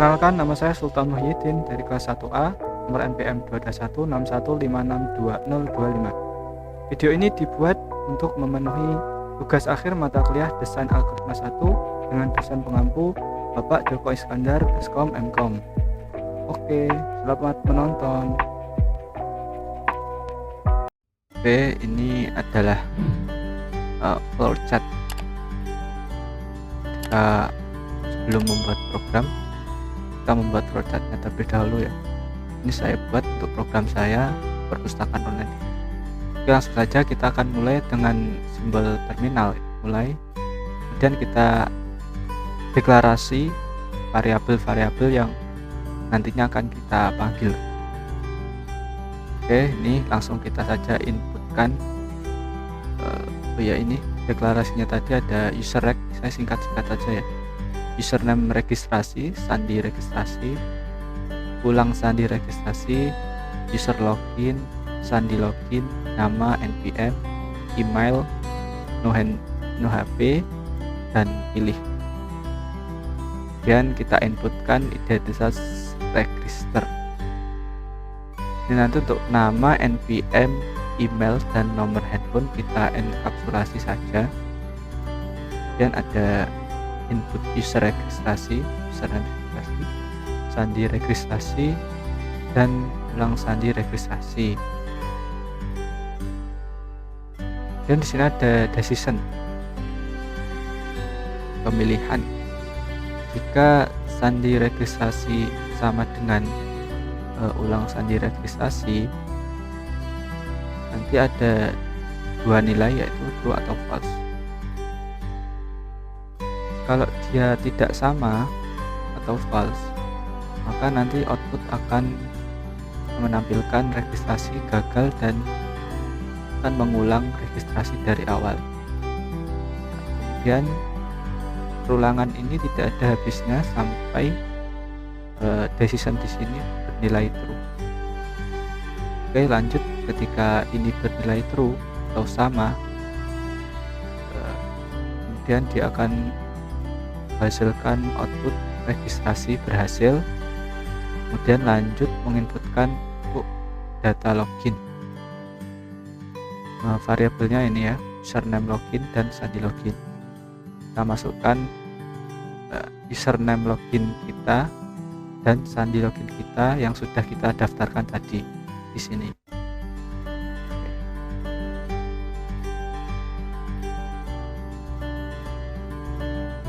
Perkenalkan, nama saya Sultan Muhyiddin dari kelas 1A, nomor NPM 2216151562025. Video ini dibuat untuk memenuhi tugas akhir mata kuliah Desain Algoritma 1 dengan dosen pengampu Bapak Joko Iskandar, Beskom Mkom. Oke, selamat menonton. Oke, ini adalah flowchart. Kita sebelum membuat program, kita membuat flowchartnya terlebih dahulu ya. Ini saya buat untuk program saya perpustakaan online. Oke, langsung saja kita akan mulai dengan simbol terminal. Kemudian kita deklarasi variabel-variabel yang nantinya akan kita panggil. Oke, ini langsung kita saja inputkan. Ini deklarasinya tadi ada user reg, saya singkat-singkat saja ya. Username registrasi, sandi registrasi, ulang sandi registrasi, user login, sandi login, nama, npm, email, no HP, dan pilih. Kemudian kita inputkan identitas register. Ini nanti untuk nama, npm, email, dan nomor handphone kita enkapsulasi saja. Kemudian ada input user registrasi, sandi registrasi, dan ulang sandi registrasi. Dan di sini ada decision, pemilihan. Jika sandi registrasi sama dengan ulang sandi registrasi, nanti ada dua nilai, yaitu true atau false. Kalau dia tidak sama atau false, maka nanti output akan menampilkan registrasi gagal dan akan mengulang registrasi dari awal. Kemudian perulangan ini tidak ada habisnya sampai decision di sini bernilai true. Oke, lanjut. Ketika ini bernilai true atau sama, kemudian dia akan menghasilkan output registrasi berhasil. Kemudian lanjut menginputkan data login. Variabelnya ini ya, username login dan sandi login. Kita masukkan username login kita dan sandi login kita yang sudah kita daftarkan tadi di sini.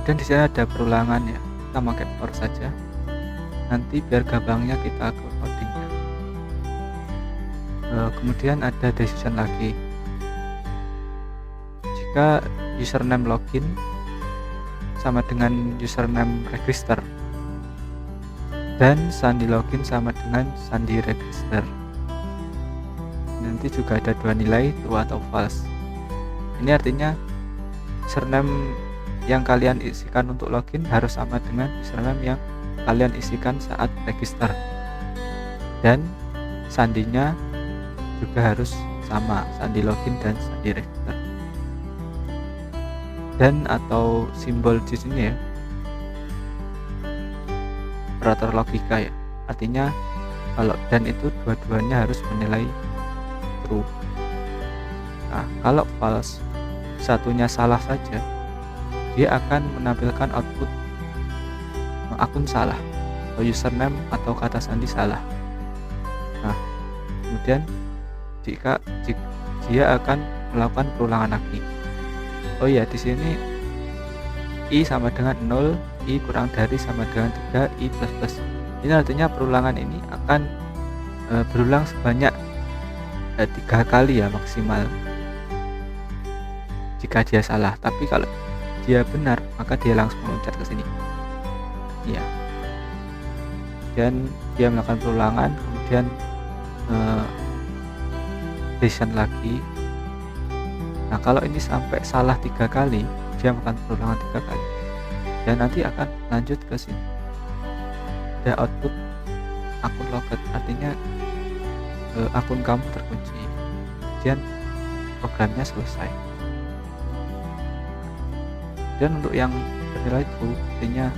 Dan di sini ada perulangan ya, kita pakai for saja. Nanti biar gampangnya kita ke codingnya. Kemudian ada decision lagi. Jika username login sama dengan username register dan sandi login sama dengan sandi register, nanti juga ada dua nilai, true atau false. Ini artinya username yang kalian isikan untuk login harus sama dengan username yang kalian isikan saat register, dan sandinya juga harus sama, sandi login dan sandi register. Dan atau simbol di sini ya, operator logika ya, artinya kalau dan itu dua-duanya harus menilai true. Nah, kalau false, satunya salah saja, dia akan menampilkan output akun salah atau username atau kata sandi salah. Nah, kemudian jika dia akan melakukan perulangan lagi. Oh ya, di sini i sama dengan 0, i kurang dari sama dengan 3, i plus plus. Ini artinya perulangan ini akan berulang sebanyak 3 kali ya maksimal jika dia salah. Tapi kalau dia benar, maka dia langsung loncat ke sini. Ya. Dan dia melakukan perulangan, kemudian decision lagi. Nah, kalau ini sampai salah 3 kali, dia melakukan perulangan 3 kali. Dan nanti akan lanjut ke sini. Ada output akun logged, artinya akun kamu terkunci. Kemudian programnya selesai. Dan untuk yang bernilai true, artinya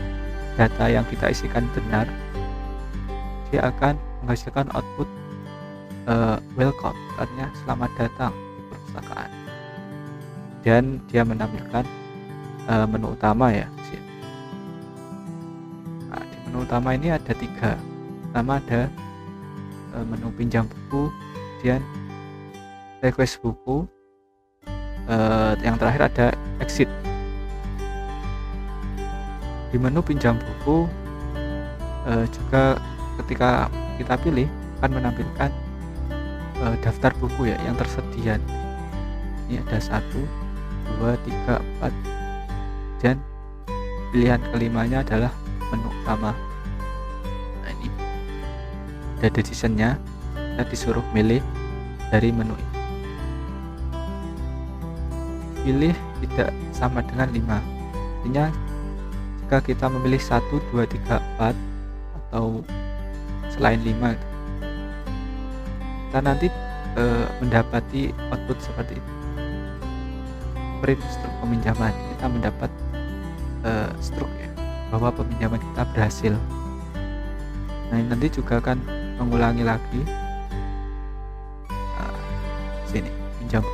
data yang kita isikan benar, dia akan menghasilkan output welcome, artinya selamat datang di perpustakaan. Dan dia menampilkan menu utama ya. Nah, di menu utama ini ada 3. Pertama ada menu pinjam buku, kemudian request buku, yang terakhir ada exit. Di menu pinjam buku juga ketika kita pilih akan menampilkan daftar buku ya yang tersedia. Ini ada 1, 2, 3, 4, dan pilihan kelimanya adalah menu utama. Nah, ini ada decisionnya, kita disuruh milih dari menu ini. Pilih tidak sama dengan 5, artinya jika kita memilih 1, 2, 3, 4 atau selain 5, kita nanti mendapati output seperti itu. Print struk peminjaman, kita mendapat struk ya, bahwa peminjaman kita berhasil. Nah, ini nanti juga akan mengulangi lagi sini pinjam.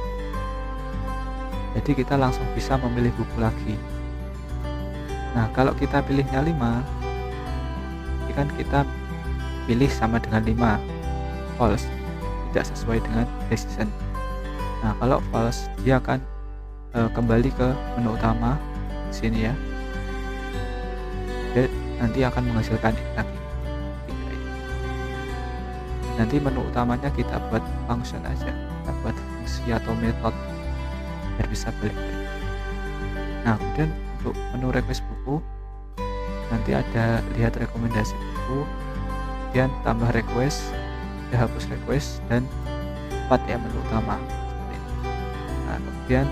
Jadi kita langsung bisa memilih buku lagi. Nah, kalau kita pilihnya 5, ini kan kita pilih sama dengan 5, false, tidak sesuai dengan decision. Nah, kalau false, dia akan kembali ke menu utama di sini ya. Dan nanti akan menghasilkan ini lagi. Nanti menu utamanya kita buat function aja, kita buat fungsi atau method biar bisa balik. Nah, kemudian untuk menu request buku, nanti ada lihat rekomendasi buku, kemudian tambah request, ada hapus request, dan 4 ya menu utama seperti ini. Nah, kemudian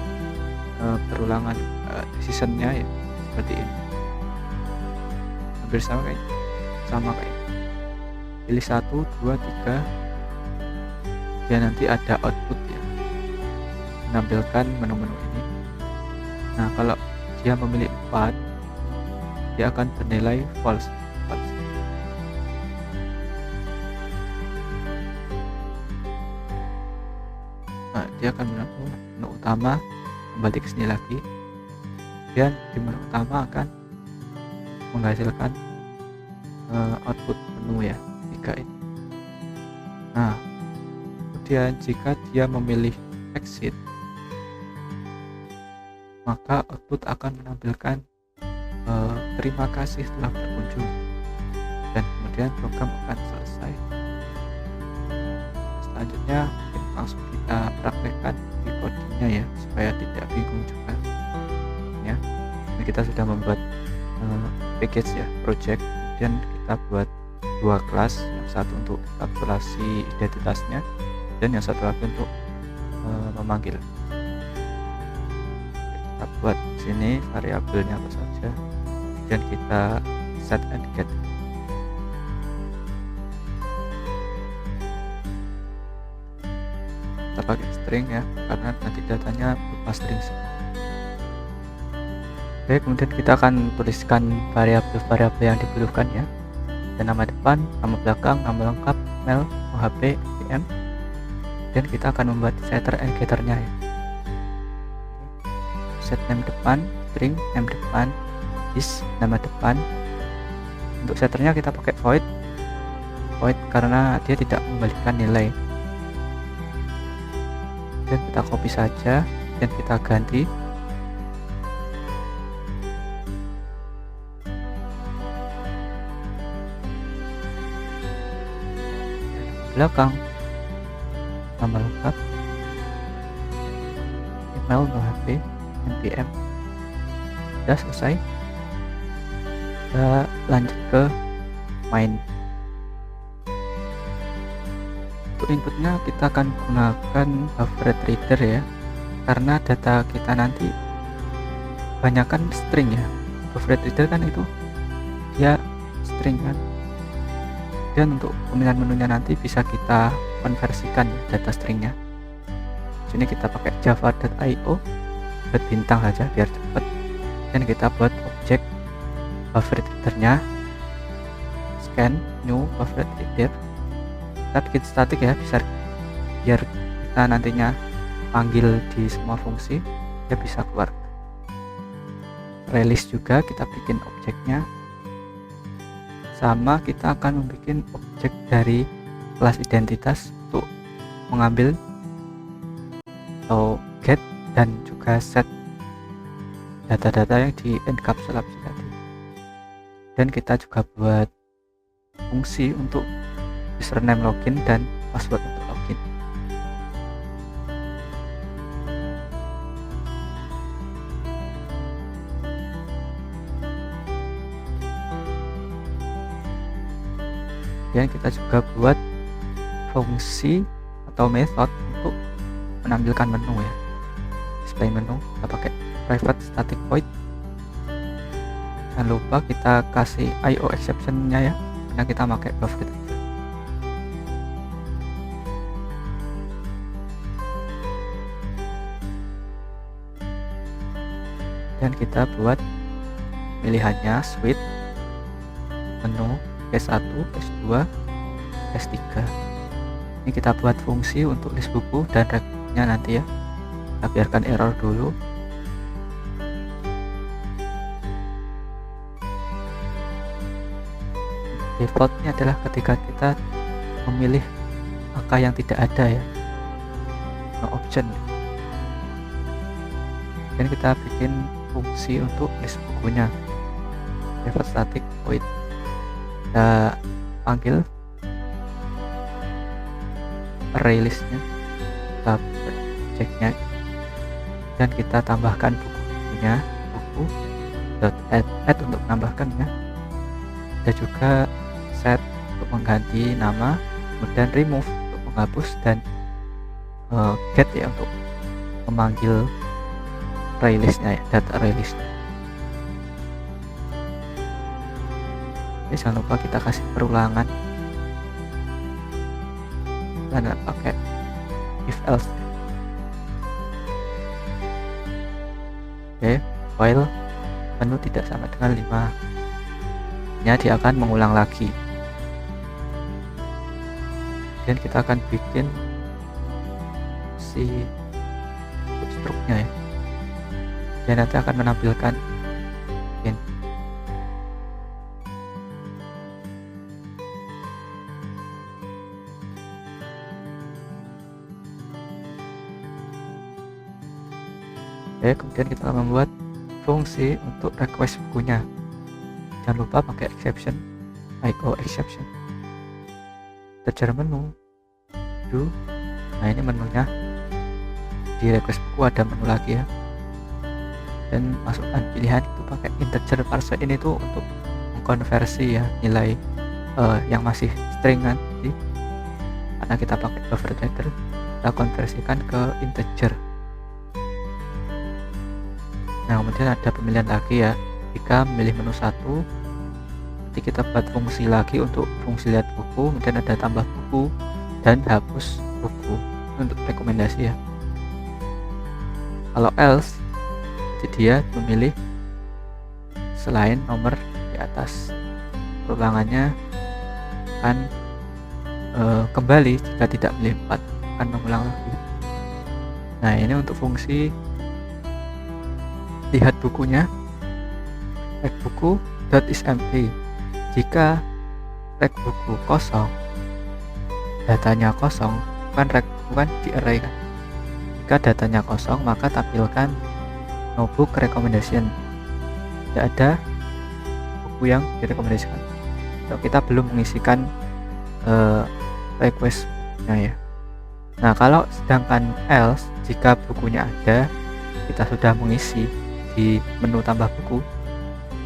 perulangan decisionnya ya seperti ini, hampir sama kayak pilih 1, 2, 3, dan nanti ada output ya, menampilkan menu-menu ini. Nah, kalau dia memilih 4, dia akan bernilai false. Nah, dia akan menu utama, kembali ke sini lagi, dan di menu utama akan menghasilkan output menu ya, 3 ini. Nah, kemudian jika dia memilih exit, maka output akan menampilkan terima kasih telah berkunjung, dan kemudian program akan selesai. Selanjutnya langsung kita praktekkan di codingnya ya, supaya tidak bingung juga ya. Nah, kita sudah membuat package ya, project, dan kita buat 2 kelas, yang satu untuk kalkulasi identitasnya dan yang satu lagi untuk memanggil. Kita buat sini variabelnya apa saja, dan kita set and get. Kita pakai string ya, karena nanti datanya berupa string semua. Oke, kemudian kita akan tuliskan variabel-variabel yang dibutuhkan ya. Dan nama depan, nama belakang, nama lengkap, email, OHP, NPM, dan kita akan membuat setter and getternya ya. Set name depan, string name depan, is nama depan. Untuk setternya kita pakai void karena dia tidak mengembalikan nilai. Dan kita copy saja dan kita ganti. Belakang, nama lengkap, email, OHP, NPM. Sudah selesai. Kita lanjut ke main. Untuk inputnya kita akan gunakan buffer reader ya, karena data kita nanti banyakkan string ya. Buffer reader kan itu dia string kan. Dan untuk pemilihan menunya nanti bisa kita konversikan ya, data stringnya. Sini kita pakai java.io, buat bintang saja biar cepat. Dan kita buat objek buffer readernya, scan new buffer reader, kita bikin static ya, biar kita nantinya panggil di semua fungsi dia bisa keluar. Release juga kita bikin objeknya, sama kita akan membuat objek dari kelas identitas untuk mengambil atau get dan juga set data-data yang di encapsulasi tadi. Dan kita juga buat fungsi untuk username login dan password untuk login. Dan kita juga buat fungsi atau method untuk menampilkan menu ya, display menu. Kita pakai private static void. Jangan lupa kita kasih IO exception nya ya, karena kita pakai buffer reader. Dan kita buat pilihannya switch menu S1, S2, S3. Ini kita buat fungsi untuk list buku dan record-nya nanti ya. Kita biarkan error dulu. Defaultnya adalah ketika kita memilih angka yang tidak ada ya, no option. Dan kita bikin fungsi untuk list bukunya, private static void. Kita panggil array listnya, kita ceknya, dan kita tambahkan bukunya, buku.add untuk menambahkannya. Ada juga set untuk mengganti nama, kemudian remove untuk menghapus, dan get ya untuk memanggil array listnya ya, data array listnya. Oke, jangan lupa kita kasih perulangan dan pakai if else. Oke, while menu tidak sama dengan 5 nya, dia akan mengulang lagi. Dan kita akan bikin si struknya ya, dan nanti akan menampilkan in. Oke, kemudian kita membuat fungsi untuk request bukunya. Jangan lupa pakai exception, IO exception. Integer menu, do. Nah, ini menunya. Di request buku ada menu lagi ya. Dan masukkan pilihan itu pakai integer parse ini tuh untuk mengkonversi ya nilai yang masih string nanti. Karena kita pakai buffer reader, kita konversikan ke integer. Nah, kemudian ada pemilihan lagi ya. Jika memilih menu 1, nanti kita buat fungsi lagi untuk fungsi lihat buku, kemudian ada tambah buku dan hapus buku untuk rekomendasi ya. Kalau else, jadi dia memilih selain nomor di atas. Perulangannya akan kembali jika tidak memilih 4, akan mengulang lagi. Nah, ini untuk fungsi lihat bukunya, rek buku is empty. Jika rek buku kosong, datanya kosong, kan rek buku kan di array kan. Jika datanya kosong, maka tampilkan no book recommendation, tidak ada buku yang direkomendasikan. So, kita belum mengisikan request-nya ya. Nah, kalau sedangkan else, jika bukunya ada, kita sudah mengisi di menu tambah buku,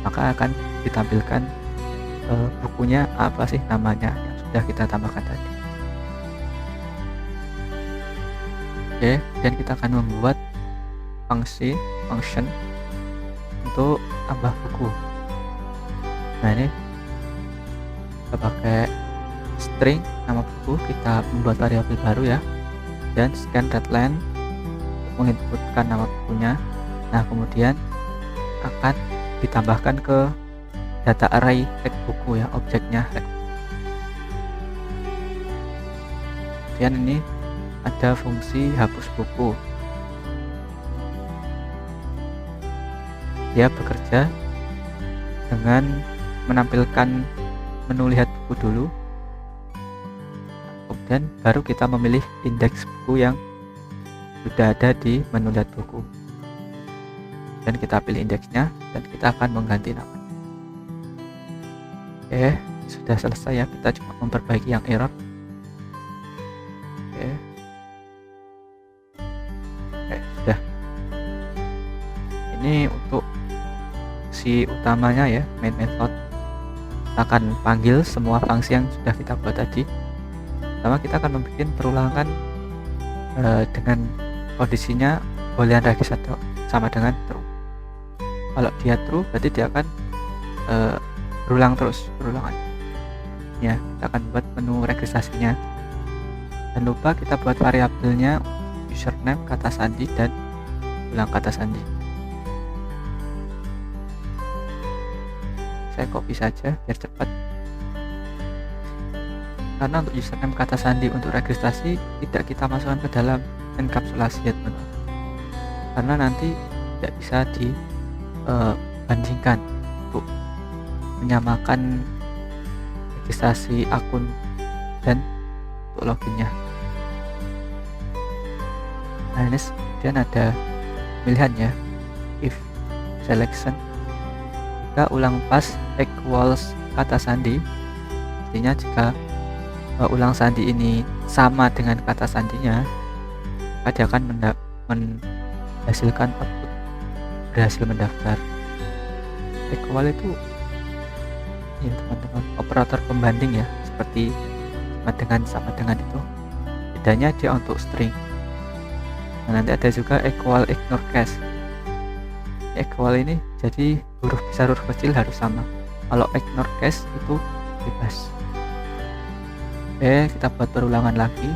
maka akan ditampilkan bukunya apa sih namanya yang sudah kita tambahkan tadi. Oke, dan kita akan membuat function untuk tambah buku. Nah, ini kita pakai string nama buku, kita membuat variabel baru ya, dan scan readline menginputkan nama bukunya. Nah, kemudian akan ditambahkan ke data array tag buku ya, objeknya tag. Kemudian ini ada fungsi hapus buku. Dia bekerja dengan menampilkan menu lihat buku dulu, kemudian baru kita memilih indeks buku yang sudah ada di menu lihat buku, dan kita pilih indeksnya dan kita akan mengganti nama. Oke, sudah selesai ya, kita cuma memperbaiki yang error. Oke, sudah. Ini untuk si utamanya ya, main method. Kita akan panggil semua fungsi yang sudah kita buat tadi. Pertama kita akan membuat perulangan dengan kondisinya boolean register sama dengan true. Kalau dia true berarti dia akan berulang terus perulangan ya. Kita akan buat menu registrasinya. Jangan lupa kita buat variabelnya username, kata sandi, dan ulang kata sandi. Saya copy saja biar cepat, karena untuk username, kata sandi untuk registrasi tidak kita masukkan ke dalam enkapsulasi ya teman-teman, karena nanti tidak bisa dibandingkan untuk menyamakan registrasi akun dan untuk loginnya. Nah ini kemudian ada pilihannya if selection. Jika ulang pas equals kata sandi, artinya jika ulang sandi ini sama dengan kata sandinya, maka dia akan menghasilkan output berhasil mendaftar. Equal itu ya teman-teman, operator pembanding ya, seperti sama dengan itu. Bedanya dia untuk string. Nah, nanti ada juga equal ignore case. Equal ini jadi huruf besar huruf kecil harus sama. Kalau ignore case itu bebas. Oke, kita buat perulangan lagi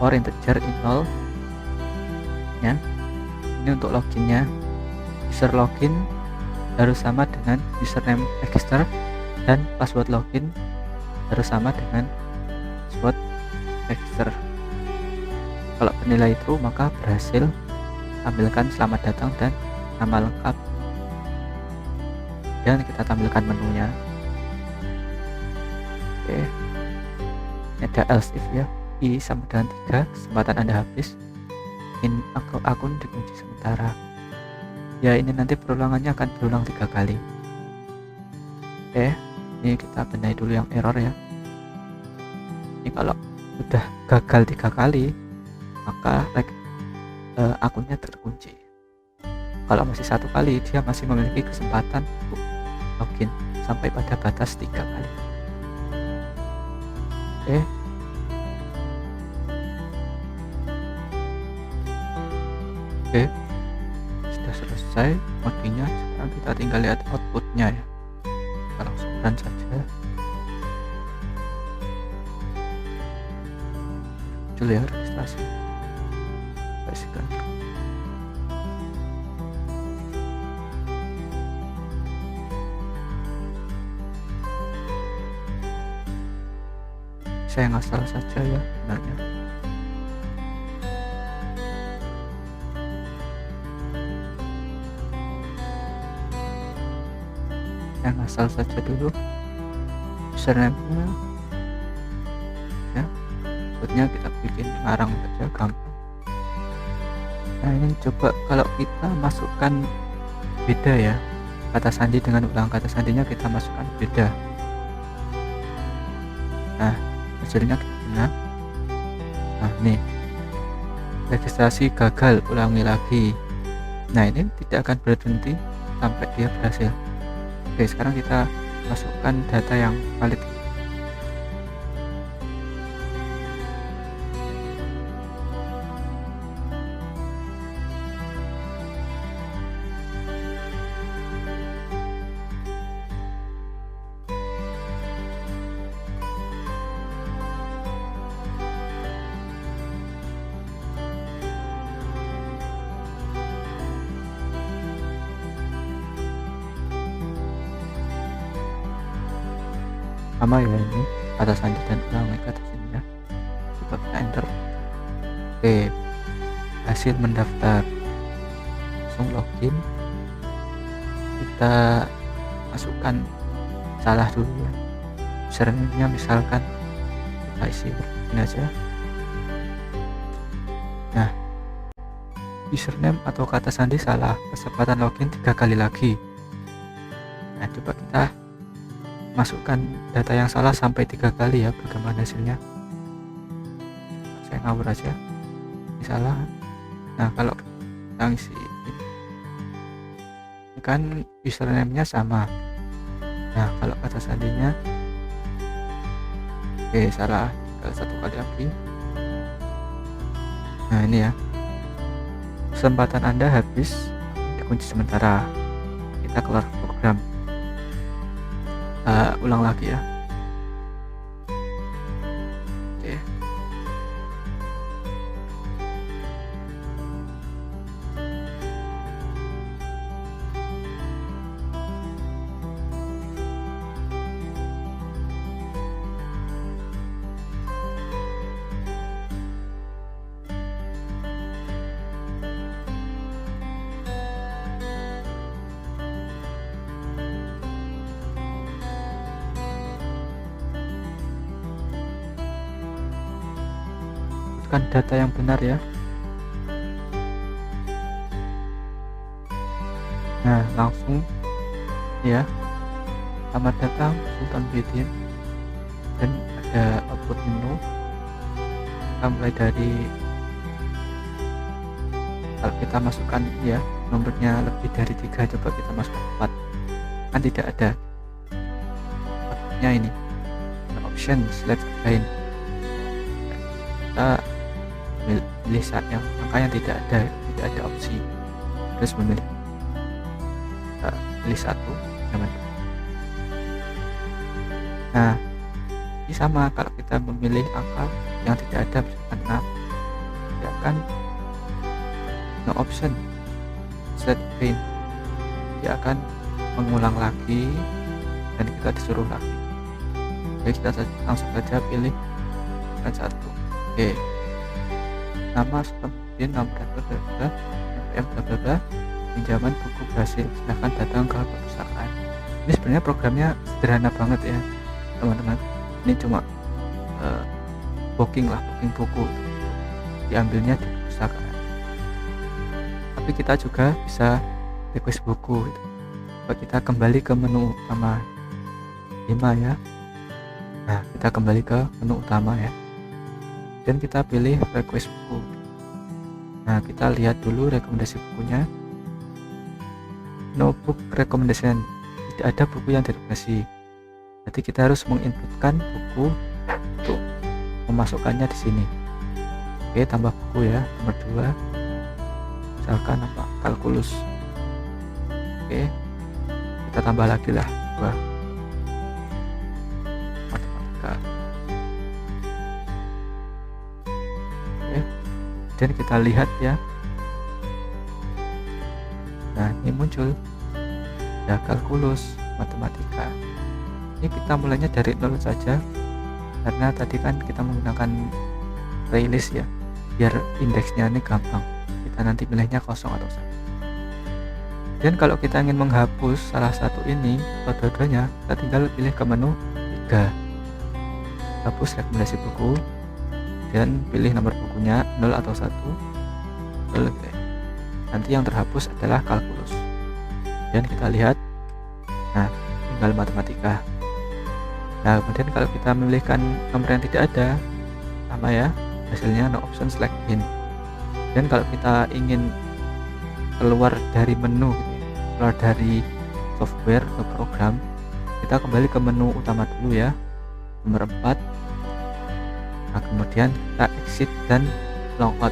for integer in null ya. Ini untuk loginnya, user login harus sama dengan username register, dan password login harus sama dengan password register. Kalau bernilai true maka berhasil, tampilkan selamat datang dan nama lengkap, dan kita tampilkan menunya. Oke, ini ada else if ya, i sama dengan 3, kesempatan Anda habis, akun dikunci sementara ya. Ini nanti perulangannya akan berulang 3 kali. Oke, ini kita benahi dulu yang error ya. Ini kalau sudah gagal 3 kali maka akunnya terkunci. Kalau masih 1 kali, dia masih memiliki kesempatan untuk login sampai pada batas 3 kali. Oke, sudah selesai modenya. Sekarang kita tinggal lihat outputnya ya. Kita langsung run saja. Muncul ya registrasi. Pastikan. Saya ngasal saja ya sebenarnya. Saya ngasal saja dulu username-nya ya. Berikutnya kita bikin ngarang saja, gampang. Nah ini coba kalau kita masukkan beda ya, kata sandi dengan ulang kata sandinya kita masukkan beda. Nah hasilnya gimana? Nah nih, registrasi gagal, ulangi lagi. Nah ini tidak akan berhenti sampai dia berhasil. Oke, sekarang kita masukkan data yang valid. sama ya, ini kata sandi dan ulang kata sini ya. Coba kita enter. Oke, hasil mendaftar. Langsung login. Kita masukkan salah dulu ya, username-nya misalkan kita isi ini aja. Nah, username atau kata sandi salah, kesempatan login 3 kali lagi. Nah, coba kita masukkan data yang salah sampai 3 kali ya, bagaimana hasilnya. Saya ngawur aja, ini salah. Nah, kalau kita isi ini kan username-nya sama. Nah, kalau kata sandinya salah, satu kali lagi. Nah, ini ya, kesempatan Anda habis, dikunci sementara. Kita keluar program. Ulang lagi ya. Oke. Data yang benar ya. Nah, langsung ya, selamat datang Sultan Bidin, dan ada output menu. Kita mulai dari, kalau kita masukkan ya nomornya lebih dari 3, coba kita masukkan 4, kan tidak ada outputnya ini. Option select line, kita pilih saat yang angka yang tidak ada opsi, terus memilih pilih 1, jangan. Nah, ini sama, kalau kita memilih angka yang tidak ada misalkan 6, dia akan no option set pin, dia akan mengulang lagi dan kita disuruh lagi. Jadi kita langsung saja pilih 1. Oke, nama seperti nomor pinjaman buku berhasil, silahkan datang ke perpustakaan. Ini sebenarnya programnya sederhana banget ya teman-teman. Ini cuma booking buku, diambilnya di perpustakaan. Tapi kita juga bisa request buku gitu. Kita kembali ke menu utama 5 ya. Nah, kita kembali ke menu utama ya, dan kita pilih request buku. Nah, kita lihat dulu rekomendasi bukunya. No book recommendation, tidak ada buku yang direkomendasi. Jadi kita harus menginputkan buku untuk memasukkannya di sini. Oke, tambah buku ya, nomor 2. Misalkan apa? Kalkulus. Oke, kita tambah lagi lah 2. Matematika. Dan kita lihat ya, nah ini muncul ya, kalkulus, matematika. Ini kita mulainya dari 0 saja, karena tadi kan kita menggunakan playlist ya, biar indeksnya ini gampang. Kita nanti pilihnya 0 atau 1. Dan kalau kita ingin menghapus salah satu ini atau dua-duanya, kita tinggal pilih ke menu 3, hapus rekomendasi buku, dan pilih nomor bukunya 0 atau 1. Nanti yang terhapus adalah kalkulus, dan kita lihat, nah tinggal matematika. Nah, kemudian kalau kita memilihkan nomor yang tidak ada, sama ya, hasilnya no option select in. Dan kalau kita ingin keluar dari menu gitu ya, keluar dari software atau program, kita kembali ke menu utama dulu ya, nomor 4. Nah, kemudian kita exit dan logout.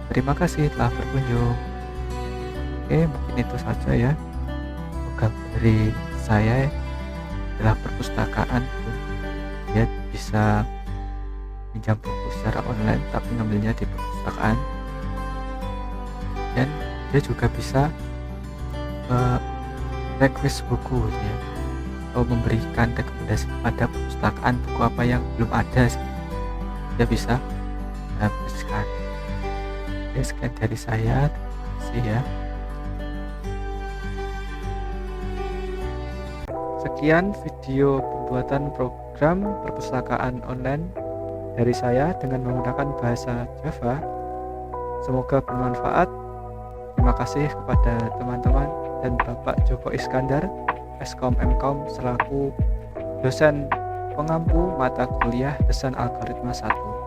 Terima kasih telah berkunjung. Oke, mungkin itu saja ya program dari saya adalah perpustakaan. Dia bisa pinjam buku secara online tapi ngambilnya di perpustakaan, dan dia juga bisa request buku gitu ya, atau memberikan rekomendasi kepada perpustakaan buku apa yang belum ada, dia bisa dapatkan. Sekian dari saya, terima kasih ya. Sekian video pembuatan program perpustakaan online dari saya dengan menggunakan bahasa Java. Semoga bermanfaat. Terima kasih kepada teman-teman dan Bapak Joko Iskandar, Eskom Mkom selaku dosen pengampu mata kuliah Desain Algoritma 1.